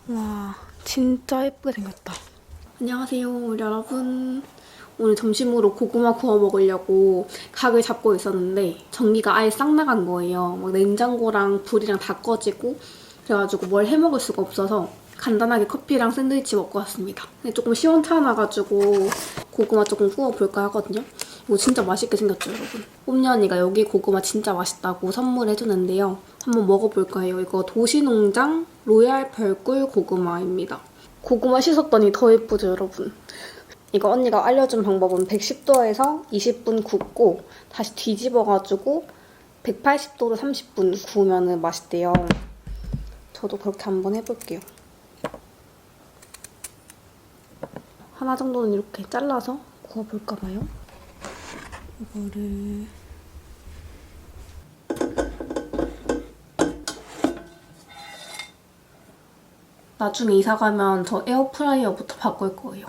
와, 진짜 예쁘게 생겼다. 안녕하세요, 여러분. 오늘 점심으로 고구마 구워 먹으려고 각을 잡고 있었는데 전기가 아예 싹 나간 거예요. 막 냉장고랑 불이랑 다 꺼지고 그래가지고 뭘 해 먹을 수가 없어서 간단하게 커피랑 샌드위치 먹고 왔습니다. 근데 조금 시원찮아가지고 고구마 조금 구워볼까 하거든요. 이거 진짜 맛있게 생겼죠, 여러분? 뽐니 언니가 여기 고구마 진짜 맛있다고 선물해주는데요. 한번 먹어볼까요? 이거 도시농장 로얄 별꿀 고구마입니다. 고구마 씻었더니 더 예쁘죠, 여러분? 이거 언니가 알려준 방법은 110도에서 20분 굽고 다시 뒤집어가지고 180도로 30분 구우면 맛있대요. 저도 그렇게 한번 해볼게요. 하나 정도는 이렇게 잘라서 구워볼까 봐요. 이거를 나중에 이사 가면 저 에어프라이어부터 바꿀 거예요.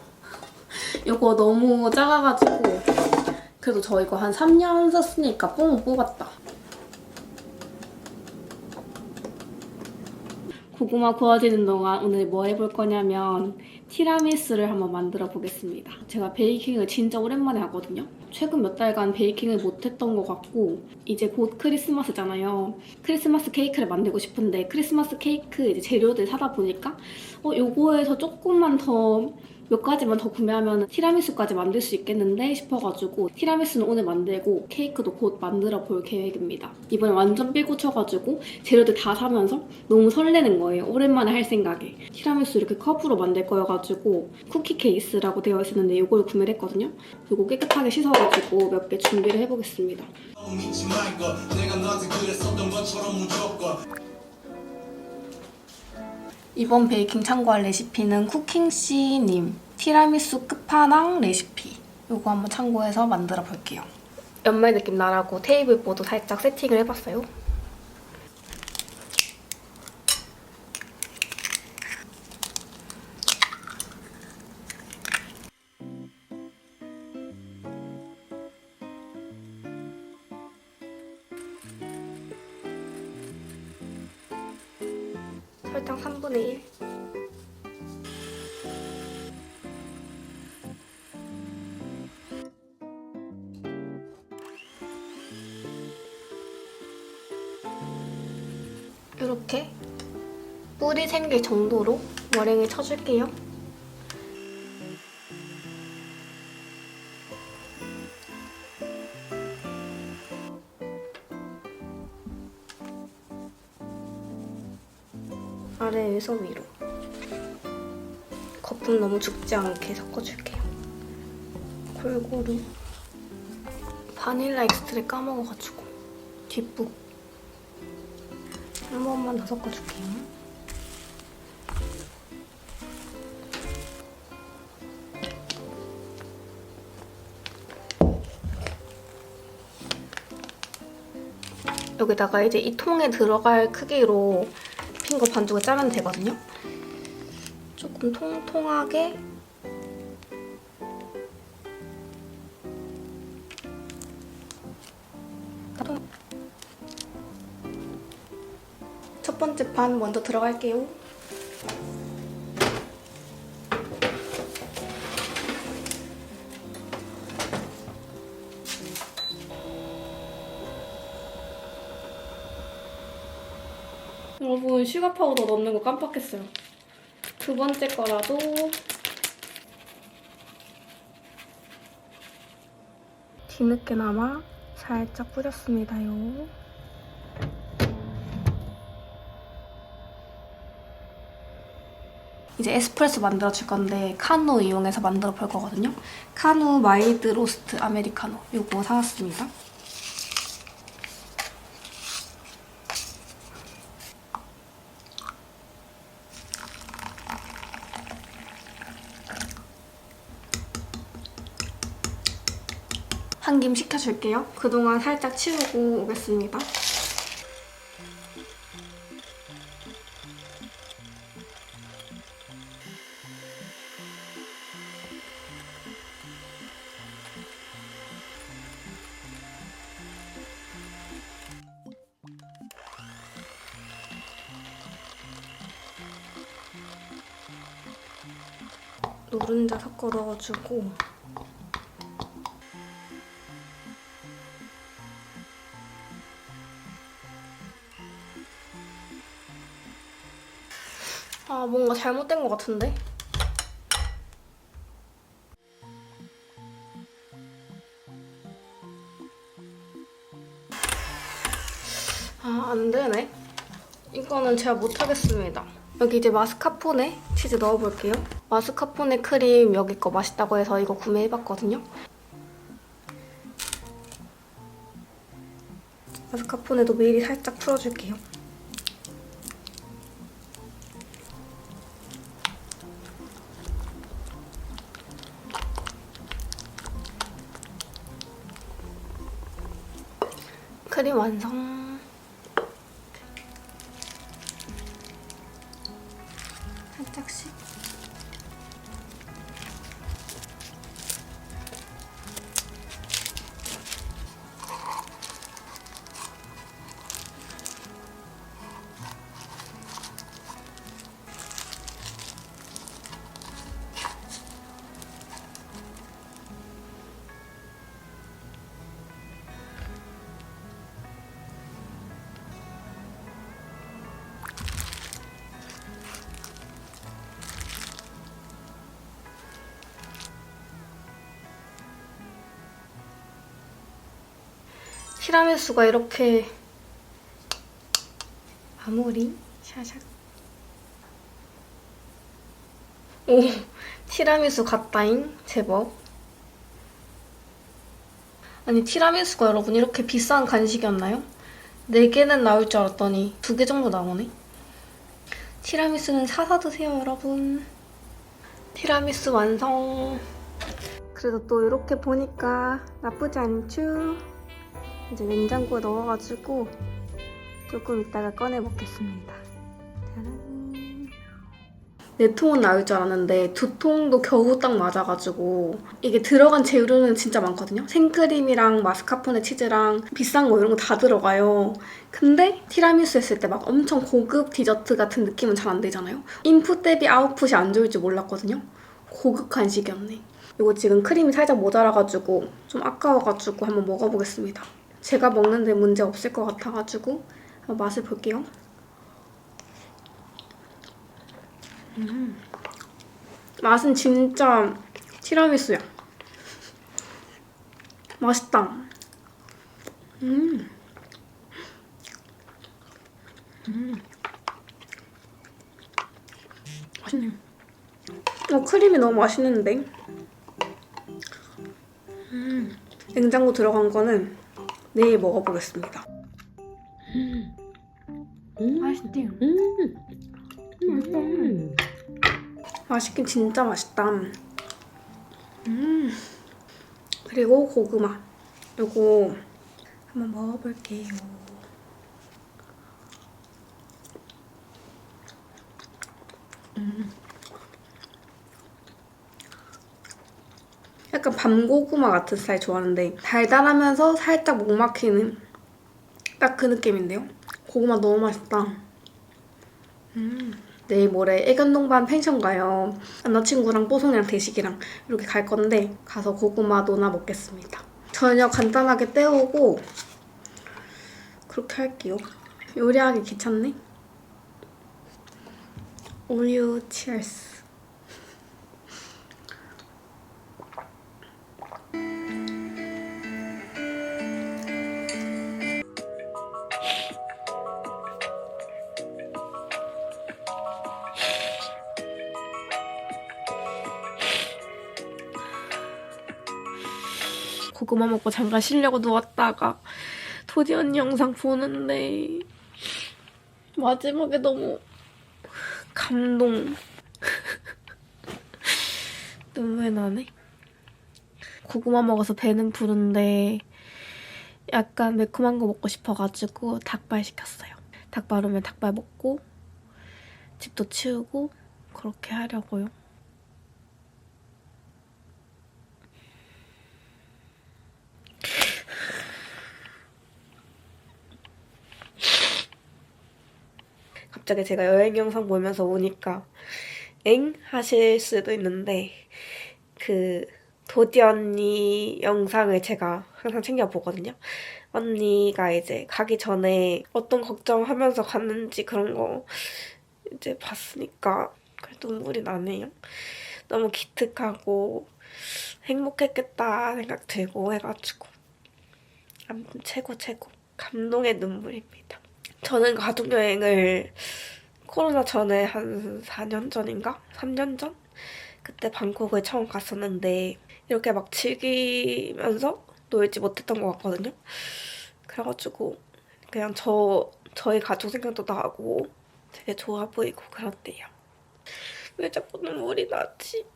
이거 너무 작아가지고 그래도 저 이거 한 3년 썼으니까 뽕 뽑았다. 고구마 구워지는 동안 오늘 뭐 해볼 거냐면 티라미수를 한번 만들어 보겠습니다. 제가 베이킹을 진짜 오랜만에 하거든요. 최근 몇 달간 베이킹을 못했던 것 같고 이제 곧 크리스마스잖아요. 크리스마스 케이크를 만들고 싶은데 크리스마스 케이크 이제 재료들 사다 보니까 요거에서 조금만 더 몇 가지만 더 구매하면 티라미수까지 만들 수 있겠는데 싶어가지고 티라미수는 오늘 만들고 케이크도 곧 만들어 볼 계획입니다. 이번에 완전 삘고 쳐가지고 재료들 다 사면서 너무 설레는 거예요. 오랜만에 할 생각에. 티라미수 이렇게 컵으로 만들 거여가지고 쿠키 케이스라고 되어 있었는데 이걸 구매를 했거든요. 이거 깨끗하게 씻어가지고 몇 개 준비를 해보겠습니다. 이번 베이킹 참고할 레시피는 쿠킹씨님 티라미수 끝판왕 레시피. 이거 한번 참고해서 만들어 볼게요. 연말 느낌 나라고 테이블보도 살짝 세팅을 해봤어요. 설탕 3분의 1. 이렇게 뿔이 생길 정도로 머랭을 쳐줄게요. 아래에서 위로. 거품 너무 죽지 않게 섞어줄게요. 골고루. 바닐라 엑스트를 까먹어가지고 뒷북. 한 번만 더 섞어줄게요. 여기다가 이제 이 통에 들어갈 크기로 핑거 반죽을 짜면 되거든요. 조금 통통하게 첫 번째 판 먼저 들어갈게요. 여러분 슈가 파우더 넣는 거 깜빡했어요. 두 번째 거라도 뒤늦게나마 살짝 뿌렸습니다요. 이제 에스프레소 만들어줄 건데 카누 이용해서 만들어 볼 거거든요. 카누 마일드 로스트 아메리카노 이거 사왔습니다. 한 김 식혀줄게요. 그동안 살짝 치우고 오겠습니다. 노른자 섞어 넣어주고 아 뭔가 잘못된 것 같은데? 아 안 되네. 이거는 제가 못하겠습니다. 여기 이제 마스카포네 치즈 넣어볼게요. 마스카포네 크림 여기 거 맛있다고 해서 이거 구매해봤거든요. 마스카포네도 미리 살짝 풀어줄게요. 크림 완성. 살짝씩. 티라미수가 이렇게 마무리 샤샥. 오, 티라미수 같다잉 제법. 아니 티라미수가 여러분 이렇게 비싼 간식이었나요? 4개는 나올 줄 알았더니 2개 정도 나오네. 티라미수는 사서 드세요 여러분. 티라미수 완성. 그래도 또 이렇게 보니까 나쁘지 않죠? 이제 냉장고에 넣어가지고 조금 이따가 꺼내 먹겠습니다. 짜란. 4통은 나올 줄 알았는데 2통도 겨우 딱 맞아가지고 이게 들어간 재료는 진짜 많거든요. 생크림이랑 마스카포네 치즈랑 비싼 거 이런 거 다 들어가요. 근데 티라미수 했을 때 막 엄청 고급 디저트 같은 느낌은 잘 안 되잖아요. 인풋 대비 아웃풋이 안 좋을 줄 몰랐거든요. 고급 간식이었네. 이거 지금 크림이 살짝 모자라가지고 좀 아까워가지고 한번 먹어보겠습니다. 제가 먹는데 문제 없을 것 같아가지고 한번 맛을 볼게요. 맛은 진짜 티라미수야. 맛있다. 맛있네. 크림이 너무 맛있는데? 냉장고 들어간 거는 내일 먹어보겠습니다. 맛있지? 맛있다. 맛있긴 진짜 맛있다. 그리고 고구마. 이거 한번 먹어볼게요. 약간 밤고구마 같은 스타일 좋아하는데 달달하면서 살짝 목 막히는 딱 그 느낌인데요? 고구마 너무 맛있다. 내일 모레 애견동반 펜션 가요. 남자친구랑 뽀송이랑 대식이랑 이렇게 갈 건데 가서 고구마 논아 먹겠습니다. 저녁 간단하게 때우고 그렇게 할게요. 요리하기 귀찮네. 우유 치얼스. 고구마 먹고 잠깐 쉬려고 누웠다가 도지 언니 영상 보는데 마지막에 너무 감동. 눈물 나네. 고구마 먹어서 배는 부른데 약간 매콤한 거 먹고 싶어가지고 닭발 시켰어요. 닭발 오면 닭발 먹고 집도 치우고 그렇게 하려고요. 갑자기 제가 여행 영상 보면서 오니까 엥? 하실 수도 있는데 그 도디 언니 영상을 제가 항상 챙겨보거든요. 언니가 이제 가기 전에 어떤 걱정하면서 갔는지 그런 거 이제 봤으니까 눈물이 나네요. 너무 기특하고 행복했겠다 생각 들고 해가지고 아무튼 최고 감동의 눈물입니다. 저는 가족여행을 코로나 전에 한 4년 전인가? 3년 전? 그때 방콕을 처음 갔었는데 이렇게 막 즐기면서 놀지 못했던 것 같거든요. 그래가지고 그냥 저희 가족 생각도 나고 되게 좋아 보이고 그렇대요. 왜 자꾸 눈물이 나지?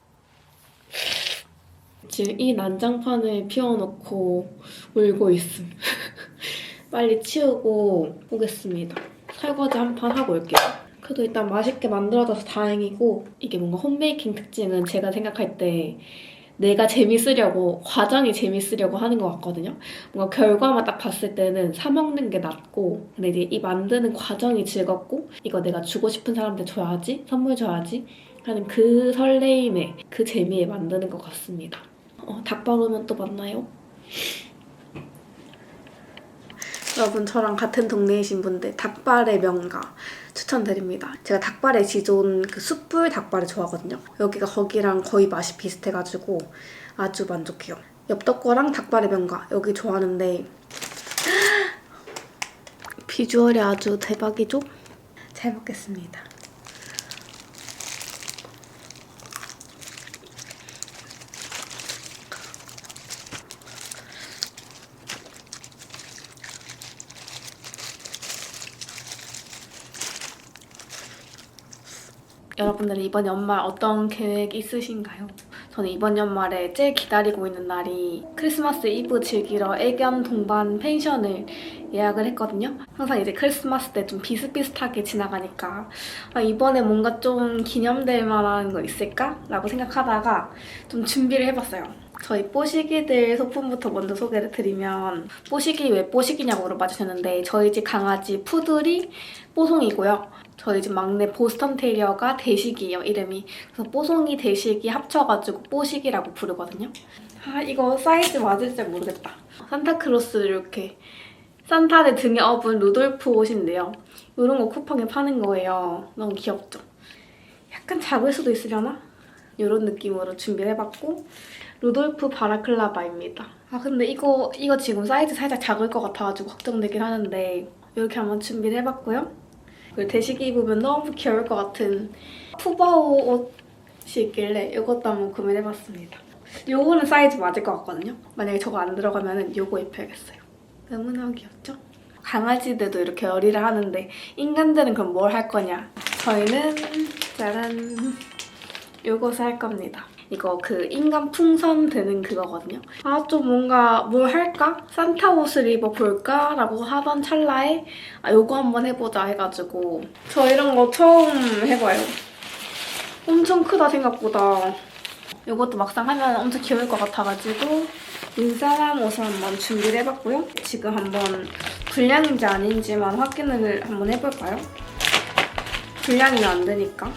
지금 이 난장판을 피워놓고 울고 있음. 빨리 치우고 오겠습니다. 설거지 한 판 하고 올게요. 그래도 일단 맛있게 만들어져서 다행이고 이게 뭔가 홈베이킹 특징은 제가 생각할 때 내가 재밌으려고, 과정이 재밌으려고 하는 것 같거든요. 뭔가 결과만 딱 봤을 때는 사 먹는 게 낫고 근데 이제 이 만드는 과정이 즐겁고 이거 내가 주고 싶은 사람한테 줘야지, 선물 줘야지 하는 그 설레임에, 그 재미에 만드는 것 같습니다. 닭발 오면 또 만나요. 여러분 저랑 같은 동네이신 분들 닭발의 명가 추천드립니다. 제가 닭발의 지존 그 숯불 닭발을 좋아하거든요. 여기가 거기랑 거의 맛이 비슷해가지고 아주 만족해요. 엽떡 거랑 닭발의 명가 여기 좋아하는데 비주얼이 아주 대박이죠? 잘 먹겠습니다. 여러분들은 이번 연말 어떤 계획 있으신가요? 저는 이번 연말에 제일 기다리고 있는 날이 크리스마스 이브 즐기러 애견 동반 펜션을 예약을 했거든요. 항상 이제 크리스마스 때 좀 비슷비슷하게 지나가니까 이번에 뭔가 좀 기념될 만한 거 있을까? 라고 생각하다가 좀 준비를 해봤어요. 저희 뽀시기들 소품부터 먼저 소개를 드리면 뽀시기 왜 뽀시기냐고 물어봐주셨는데 저희 집 강아지 푸들이 뽀송이고요. 저희 집 막내 보스턴 테리어가 대식이에요, 이름이. 그래서 뽀송이, 대식이 합쳐가지고 뽀식이라고 부르거든요. 이거 사이즈 맞을지 모르겠다. 산타크로스 이렇게 산타를 등에 업은 루돌프 옷인데요. 이런 거 쿠팡에 파는 거예요. 너무 귀엽죠? 약간 작을 수도 있으려나? 이런 느낌으로 준비를 해봤고 루돌프 바라클라바입니다. 근데 이거 지금 사이즈 살짝 작을 것 같아가지고 걱정되긴 하는데 이렇게 한번 준비를 해봤고요. 그리고 대식이 입으면 너무 귀여울 것 같은 푸바오 옷이 있길래 이것도 한번 구매를 해봤습니다. 요거는 사이즈 맞을 것 같거든요. 만약에 저거 안 들어가면 요거 입혀야겠어요. 너무너무 귀엽죠? 강아지들도 이렇게 열일을 하는데 인간들은 그럼 뭘 할 거냐? 저희는 짜란 요것을 할 겁니다. 이거 그 인간 풍선 드는 그거거든요. 좀 뭔가 뭘 할까? 산타 옷을 입어볼까? 라고 하던 찰나에 요거 한번 해보자 해가지고 저 이런 거 처음 해봐요. 엄청 크다 생각보다. 요것도 막상 하면 엄청 귀여울 것 같아가지고 눈사람 옷을 한번 준비를 해봤고요. 지금 한번 불량인지 아닌지만 확인을 한번 해볼까요? 불량이면 안 되니까.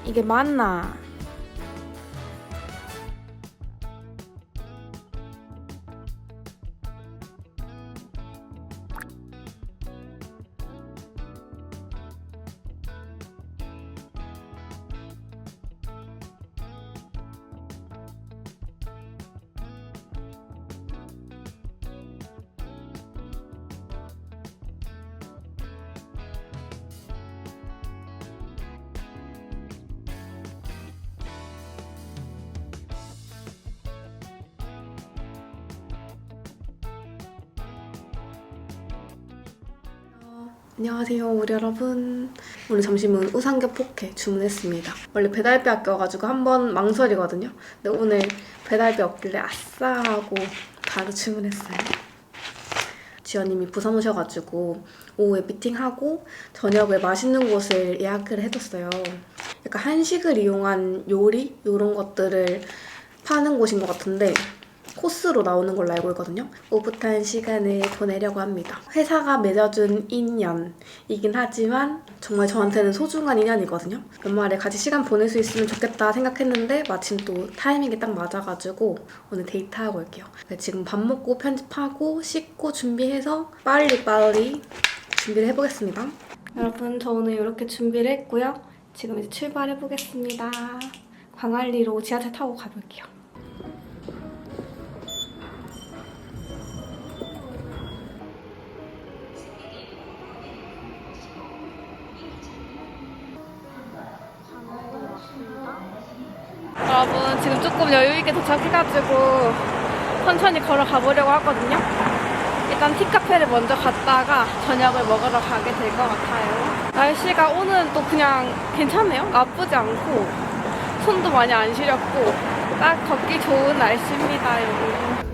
이게 맞나? 안녕하세요 우리 여러분. 오늘 점심은 우삼겹 포케 주문했습니다. 원래 배달비 아껴가지고 한번 망설이거든요. 근데 오늘 배달비 없길래 아싸 하고 바로 주문했어요. 지연님이 부산 오셔가지고 오후에 미팅하고 저녁에 맛있는 곳을 예약을 해뒀어요. 약간 한식을 이용한 요리? 이런 것들을 파는 곳인 것 같은데 코스로 나오는 걸로 알고 있거든요. 오붓한 시간을 보내려고 합니다. 회사가 맺어준 인연이긴 하지만 정말 저한테는 소중한 인연이거든요. 연말에 같이 시간 보낼 수 있으면 좋겠다 생각했는데 마침 또 타이밍이 딱 맞아가지고 오늘 데이트하고 올게요. 지금 밥 먹고 편집하고 씻고 준비해서 빨리 준비를 해보겠습니다. 여러분, 저 오늘 이렇게 준비를 했고요. 지금 이제 출발해보겠습니다. 광안리로 지하철 타고 가볼게요. 여러분, 지금 조금 여유있게 도착해가지고 천천히 걸어가 보려고 하거든요. 일단 티카페를 먼저 갔다가 저녁을 먹으러 가게 될 것 같아요. 날씨가 오늘은 또 그냥 괜찮네요. 나쁘지 않고 손도 많이 안 시렸고 딱 걷기 좋은 날씨입니다, 여러분.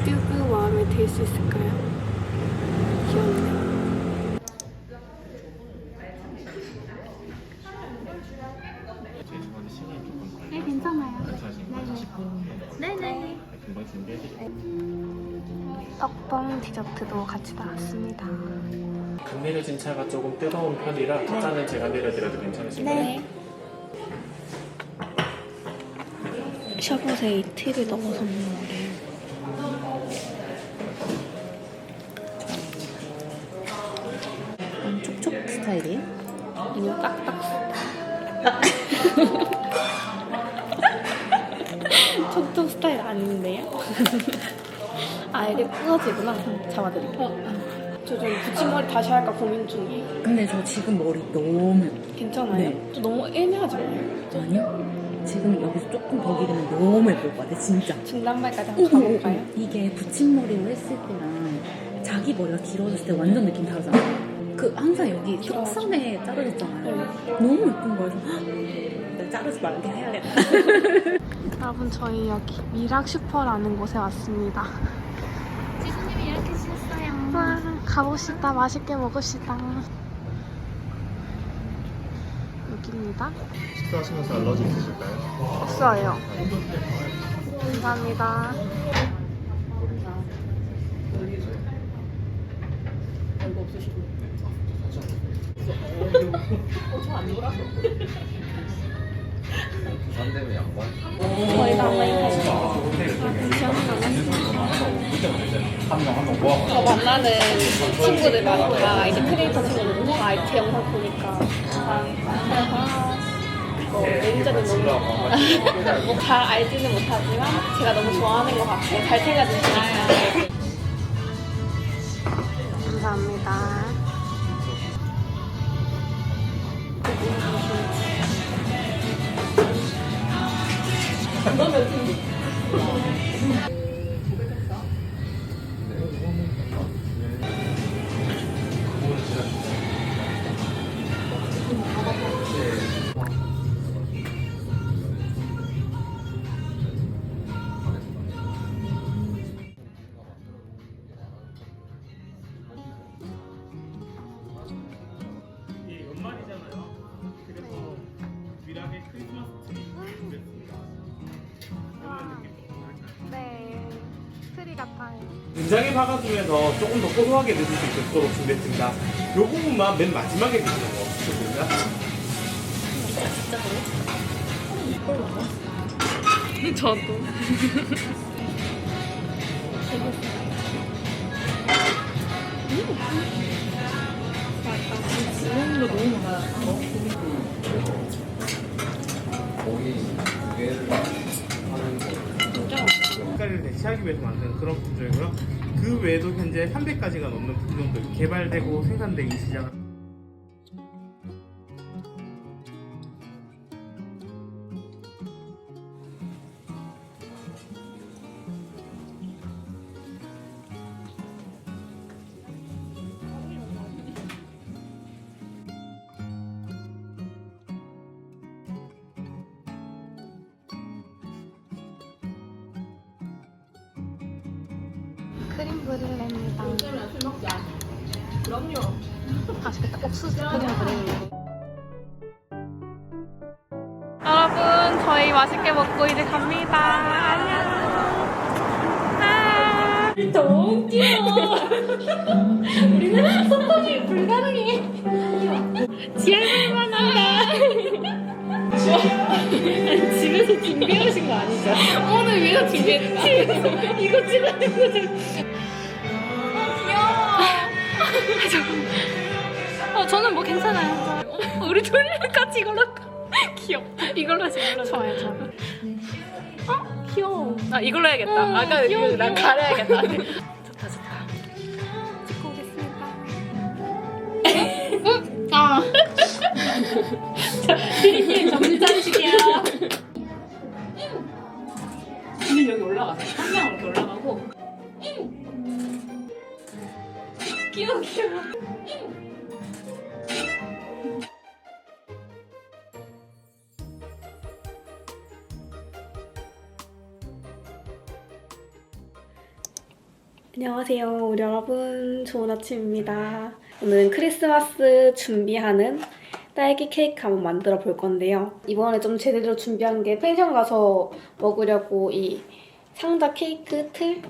뷰뷰 마음에 들 수 있을까요? 귀엽네요. 네, 괜찮아요. 네네. 금방 준비해드릴게요. 떡봉 디저트도 같이 나왔습니다. 급 내려진 차가 조금 뜨거운 편이라 첫 잔은 제가 내려드려도 괜찮으신가요? 네. 샤브에 티를 넣어서 먹는 거래요. 촉촉 스타일이에요? 아니면 딱딱 촉촉 스타일 아닌데요? 아, 이게 부러지구나. 잡아드릴게요. 저 좀 붙임머리 다시 할까 고민 중이에요. 근데 저 지금 머리 너무 괜찮아요? 네. 좀 너무 애매하지 않아요? 아니요? 지금 여기서 조금 더 기르면 너무 예쁠 것 같아 진짜. 중단발까지 한번 가볼까요? 이게 붙임머리로 했을 때랑 자기 머리가 길어졌을 때 완전 느낌 다르잖아. 그 항상 여기 속선에 자르셨잖아요. 너무 예쁜 거여서 나 자르지 말게 해야겠다. 여러분, 저희 여기 미락 슈퍼라는 곳에 왔습니다. 지수님이 이렇게 주셨어요. 와, 가봅시다. 맛있게 먹읍시다. 여기입니다. 식사하시면서 알러지 있으실까요? 없어요. 감사합니다. 부산대면 양반? 저희가 한번 해볼게요. 한명 모아. 저 만나는 친구들 말이 다 이제 크리에이터 친구들 다 제 영상 보니까 매니저는 너무 뭐잘 알지는 못하지만 제가 너무 좋아하는 것 같고 잘 챙겨주시니까 감사합니다. 연말이잖아요. 그래서 미락의 크리스마스 트리 준비했습니다. 이런 느낌 좀 나요. 네, 트리 같아요. 된장에 박아주면서 조금 더 고소하게 드실 수 있도록 준비했습니다. 요 부분만 맨 마지막에 드시는 거 좋습니다. 저도. 색깔을 대체하기 위해서 만든 그런 품종이고요. 그 외에도 현재 300가지가 넘는 품종들 개발되고 생산되기 시작합니다. 크림 브릴레입니다. 그럼요. 맛있겠다. 옥수수 크림 브릴레. 여러분, 저희 맛있게 먹고 이제 갑니다. 안녕. 너무 귀여워. 우리는 소통이 불가능해. 지하실만 한다. 집에서 준비해 오신 거 아니죠? 오늘 위해서 준비했다. 이거 찍어야 거죠? 저는 뭐 괜찮아요. 우리 둘이 같이 이걸로 할까? 귀엽다. 이걸로 하자. 이걸로 하자. 좋아요, 좋아요. 귀여워. 아 이걸로 해야겠다. 아까 이거 난 가려야겠다. 좋다 좋다. 찍고 오겠습니다. 피디님 정신 차리시게요. 근데 여기 올라가서 한 명 이렇게 올라가고. 귀여워 귀여워. 안녕하세요, 우리 여러분. 좋은 아침입니다. 오늘은 크리스마스 준비하는 딸기 케이크 한번 만들어 볼 건데요. 이번에 좀 제대로 준비한 게 펜션 가서 먹으려고 이 상자 케이크 틀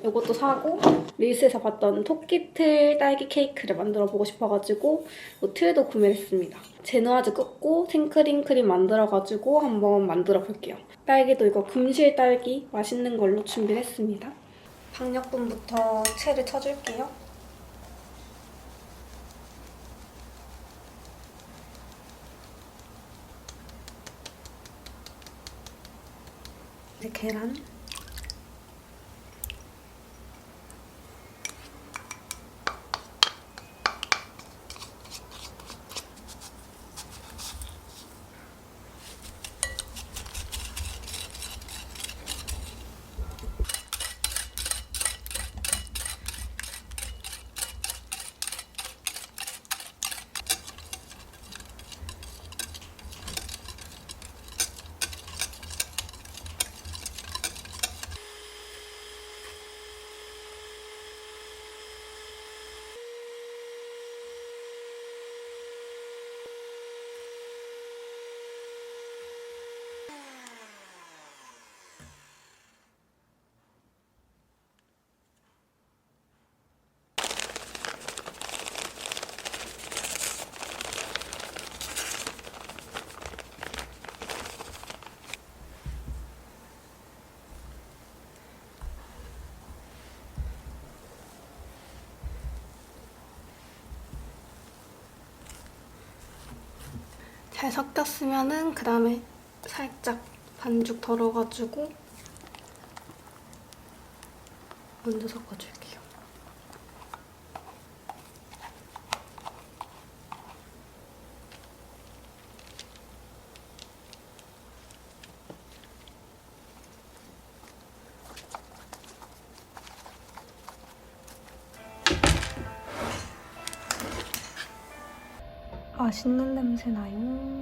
이것도 사고 릴스에서 봤던 토끼 틀 딸기 케이크를 만들어 보고 싶어가지고 이 틀도 구매했습니다. 제누아즈 끄고 생크림 크림 만들어가지고 한번 만들어 볼게요. 딸기도 이거 금실 딸기 맛있는 걸로 준비를 했습니다. 박력분부터 채를 쳐줄게요. 이제 계란. 잘 섞였으면은 그 다음에 살짝 반죽 덜어가지고 먼저 섞어줄게요. 맛있는 냄새 나요.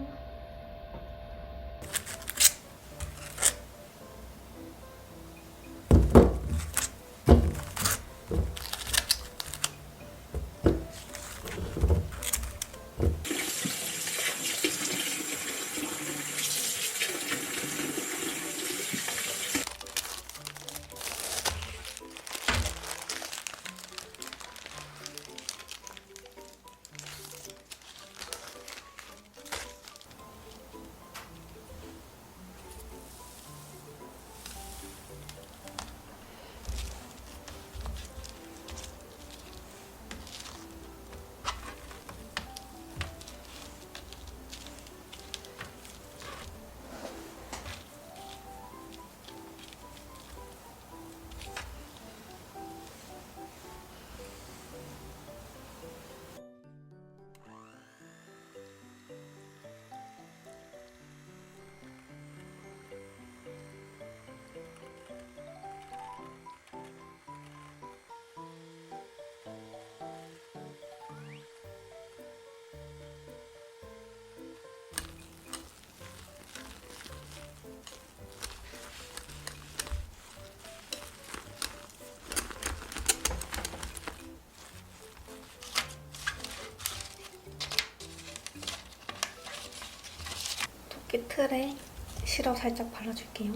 여기 틀에 시럽 살짝 발라줄게요.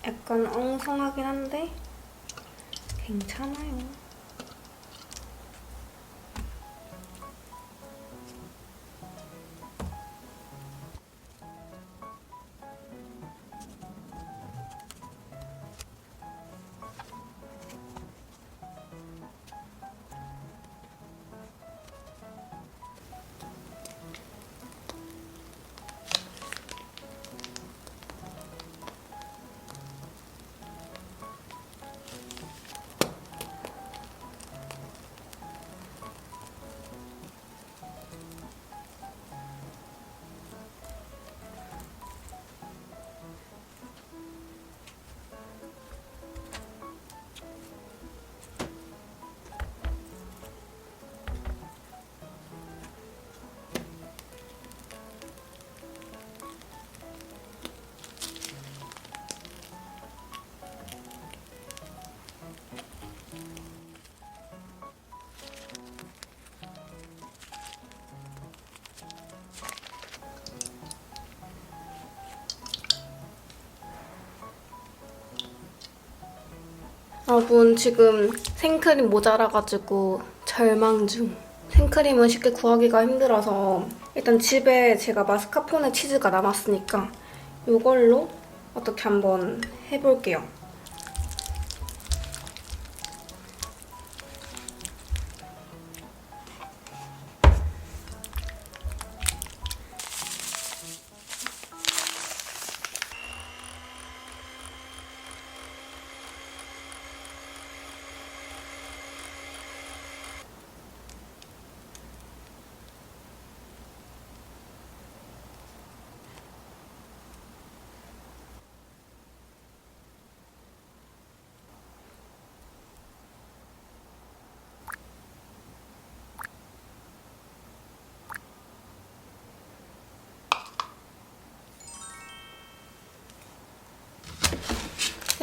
약간 엉성하긴 한데 괜찮아요. 여러분 지금 생크림 모자라가지고 절망 중. 생크림은 쉽게 구하기가 힘들어서 일단 집에 제가 마스카포네 치즈가 남았으니까 이걸로 어떻게 한번 해볼게요.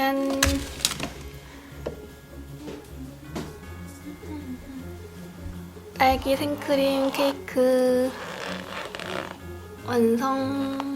짠! 딸기 생크림 케이크 완성!